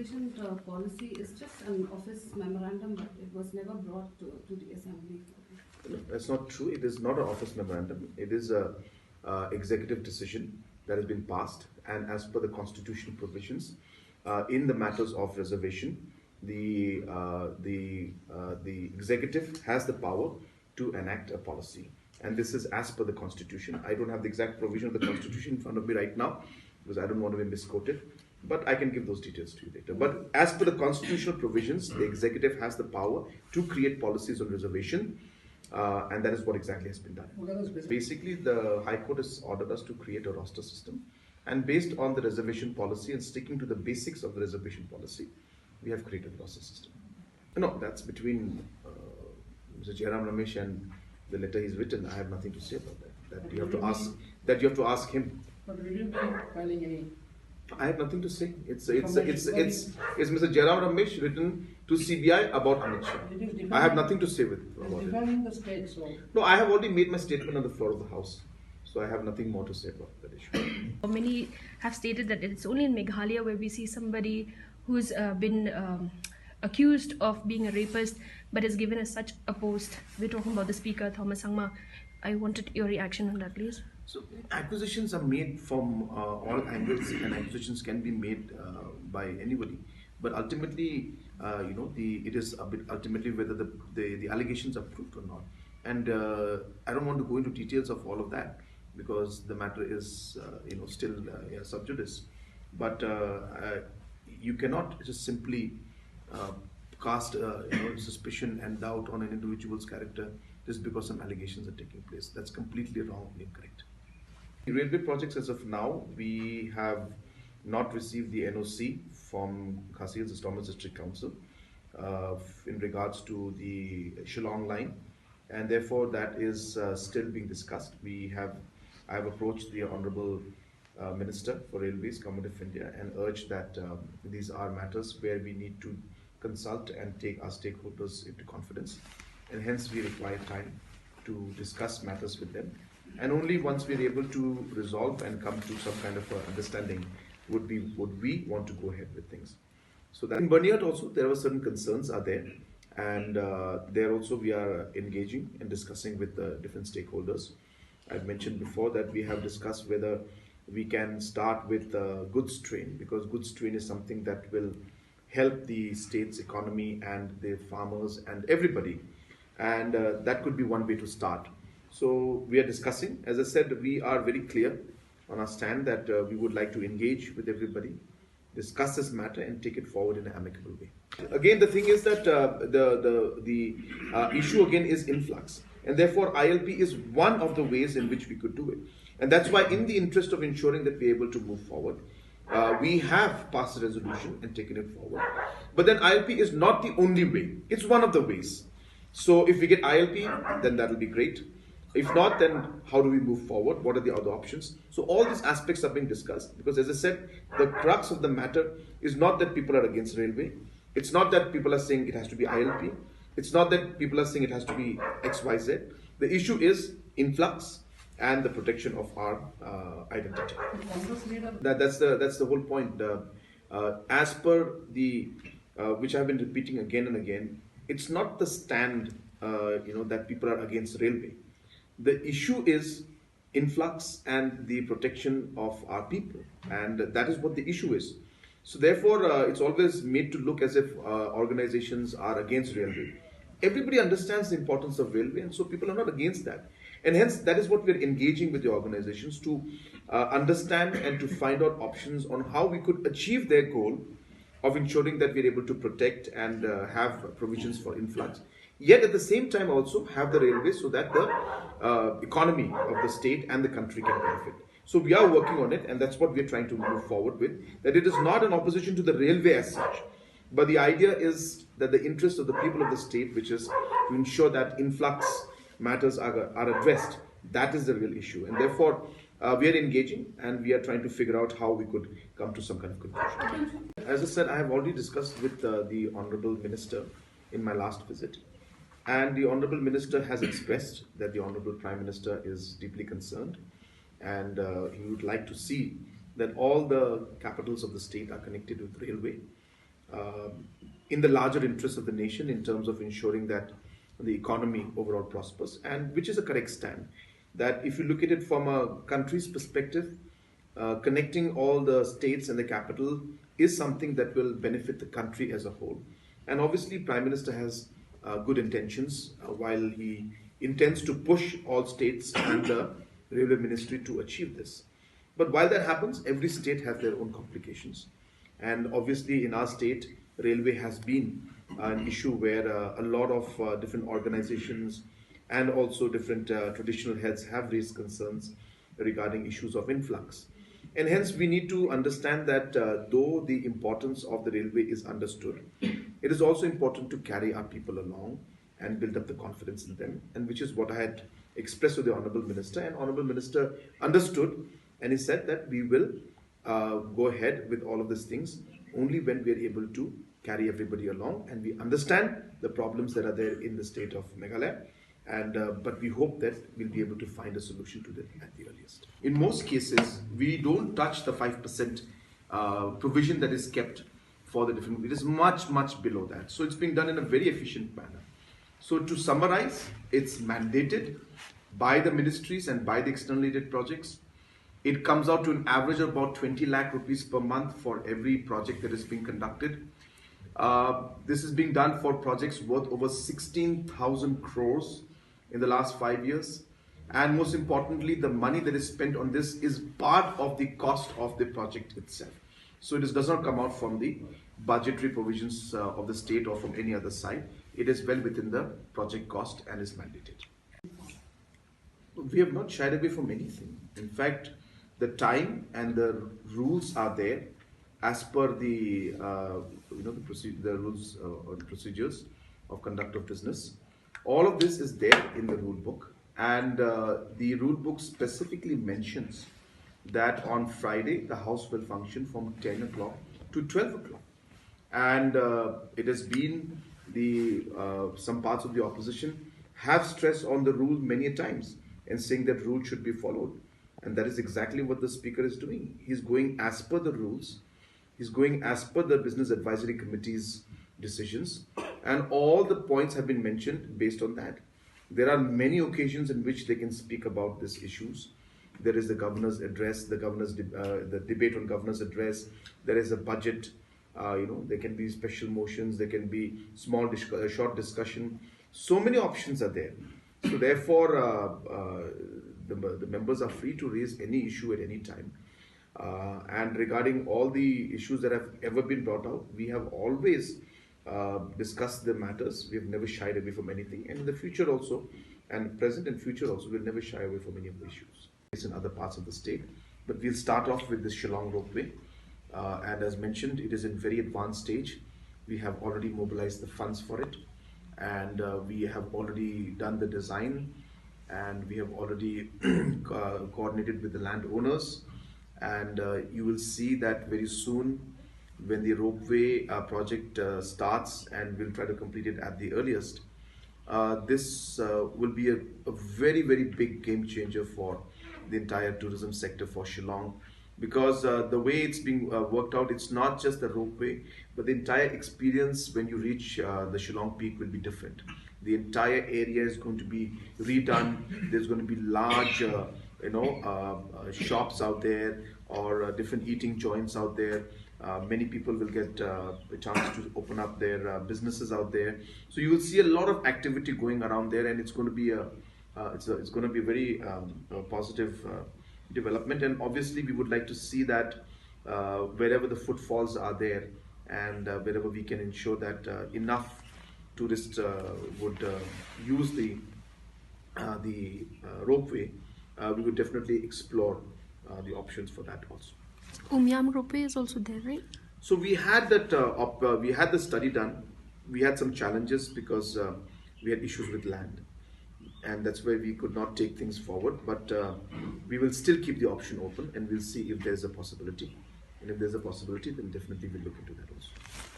reservation policy is just an office memorandum, but it was never brought to the assembly. No, that's not true. It is not an office memorandum. It is a executive decision that has been passed, and as per the constitutional provisions, in the matters of reservation, the executive has the power to enact a policy, and this is as per the constitution. I don't have the exact provision of the constitution in front of me right now because I don't want to be misquoted, but I can give those details to you later. But as per the constitutional provisions, the executive has the power to create policies on reservation, and that is what exactly has been done. Basically, the High Court has ordered us to create a roster system, and based on the reservation policy and sticking to the basics of the reservation policy, we have created a roster system. No, that's between Mr. Jairam Ramesh and the letter he's written. I have nothing to say about that. That you have to ask. That you have to ask him. But will you be filing any? I have nothing to say. It's Mr. Jairam Ramesh written to CBI about Amit Shah. I have nothing to say about it. Defending the state, so. No, I have already made my statement on the floor of the House, so I have nothing more to say about that issue. Many have stated that it's only in Meghalaya where we see somebody who's been accused of being a rapist but is given as such a post. We're talking about the Speaker, Conrad Sangma. I wanted your reaction on that, please. So acquisitions are made from all angles, and acquisitions can be made by anybody. But ultimately, it is a bit ultimately whether the allegations are proved or not. And I don't want to go into details of all of that because the matter is still sub judice. But you cannot just simply cast suspicion and doubt on an individual's character just because some allegations are taking place. That's completely wrong and incorrect. The railway projects, as of now, we have not received the NOC from Khasi Hills Autonomous District Council in regards to the Shillong line, and therefore that is still being discussed. I have approached the Honourable Minister for Railways, Government of India, and urged that these are matters where we need to consult and take our stakeholders into confidence, and hence we require time to discuss matters with them. And only once we are able to resolve and come to some kind of understanding would we want to go ahead with things. So that in Burniat also there were certain concerns are there, and there also we are engaging and discussing with the different stakeholders. I've mentioned before that we have discussed whether we can start with goods train, because goods train is something that will help the state's economy and the farmers and everybody, and that could be one way to start. So we are discussing. As I said, we are very clear on our stand that we would like to engage with everybody, discuss this matter, and take it forward in an amicable way. Again, the thing is that the issue again is influx, and therefore ILP is one of the ways in which we could do it. And that's why, in the interest of ensuring that we're able to move forward, we have passed a resolution and taken it forward. But then ILP is not the only way. It's one of the ways. So if we get ILP, then that will be great. If not, then how do we move forward? What are the other options? So all these aspects are being discussed, because as I said, the crux of the matter is not that people are against railway. It's not that people are saying it has to be ILP. It's not that people are saying it has to be XYZ. The issue is influx and the protection of our identity. That's the whole point. As per the which I've been repeating again and again, it's not the stand that people are against railway. The issue is influx and the protection of our people, and that is what the issue is. So therefore, it's always made to look as if organizations are against railway. Everybody understands the importance of railway, and so people are not against that. And hence, that is what we're engaging with the organizations to understand and to find out options on how we could achieve their goal of ensuring that we're able to protect and have provisions for influx. Yet at the same time also have the railway so that the economy of the state and the country can benefit. So we are working on it, and that's what we're trying to move forward with. That it is not an opposition to the railway as such, but the idea is that the interest of the people of the state, which is to ensure that influx matters are addressed, that is the real issue. And therefore, we are engaging and we are trying to figure out how we could come to some kind of conclusion. As I said, I have already discussed with the Honourable Minister in my last visit. And the Honourable Minister has expressed that the Honourable Prime Minister is deeply concerned, and he would like to see that all the capitals of the state are connected with railway. in the larger interest of the nation in terms of ensuring that the economy overall prospers, and which is a correct stand. That if you look at it from a country's perspective, connecting all the states and the capital is something that will benefit the country as a whole. And obviously, Prime Minister has good intentions while he intends to push all states and the Railway Ministry to achieve this. But while that happens, every state has their own complications. And obviously, in our state, railway has been an issue where a lot of different organizations and also different traditional heads have raised concerns regarding issues of influx. And hence, we need to understand that though the importance of the railway is understood, it is also important to carry our people along and build up the confidence in them, and which is what I had expressed to the Honourable Minister, and Honourable Minister understood, and he said that we will go ahead with all of these things only when we are able to carry everybody along and we understand the problems that are there in the state of Meghalaya. And but we hope that we'll be able to find a solution to that at the earliest. In most cases, we don't touch the 5% provision that is kept for the different. It is much below that. So it's being done in a very efficient manner. So to summarize, it's mandated by the ministries and by the external aided projects. It comes out to an average of about 20 lakh rupees per month for every project that is being conducted. This is being done for projects worth over 16,000 crores in the last 5 years. And most importantly, the money that is spent on this is part of the cost of the project itself. So it does not come out from the budgetary provisions of the state or from any other side. It is well within the project cost and is mandated. We have not shied away from anything. In fact, the time and the rules are there as per the the rules or the procedures of conduct of business. All of this is there in the rule book, and the rule book specifically mentions that on Friday the House will function from 10 o'clock to 12 o'clock, and it has been the some parts of the opposition have stressed on the rule many a times and saying that rule should be followed, and that is exactly what the Speaker is doing. He's going as per the rules. He's going as per the Business Advisory Committee's decisions, and all the points have been mentioned based on that. There are many occasions in which they can speak about these issues. There is the governor's address, the debate on governor's address. There is a budget. There can be special motions. There can be short discussion. So many options are there. So therefore, the members are free to raise any issue at any time. And regarding all the issues that have ever been brought out, we have always discussed the matters. We have never shied away from anything. And in the future also, and present and future also, we'll never shy away from any of the issues. It's in other parts of the state. But we'll start off with this Shillong ropeway. And as mentioned, it is in very advanced stage. We have already mobilized the funds for it. And we have already done the design. And we have already coordinated with the landowners. And you will see that very soon when the ropeway project starts, and we'll try to complete it at the earliest. This will be a very big game changer for the entire tourism sector for Shillong, because the way it's being worked out, it's not just the ropeway, but the entire experience when you reach the Shillong peak will be different. The entire area is going to be redone. There's going to be large shops out there, or different eating joints out there. Many people will get a chance to open up their businesses out there. So you will see a lot of activity going around there, and it's going to be it's going to be a very positive development. And obviously, we would like to see that wherever the footfalls are there, and wherever we can ensure that enough tourists would use the ropeway, we would definitely explore the options for that also. Umyam ropeway is also there, right? So we had that we had the study done. We had some challenges because we had issues with land, and that's why we could not take things forward. But we will still keep the option open, and we'll see if there's a possibility. And if there's a possibility, then definitely we'll look into that also.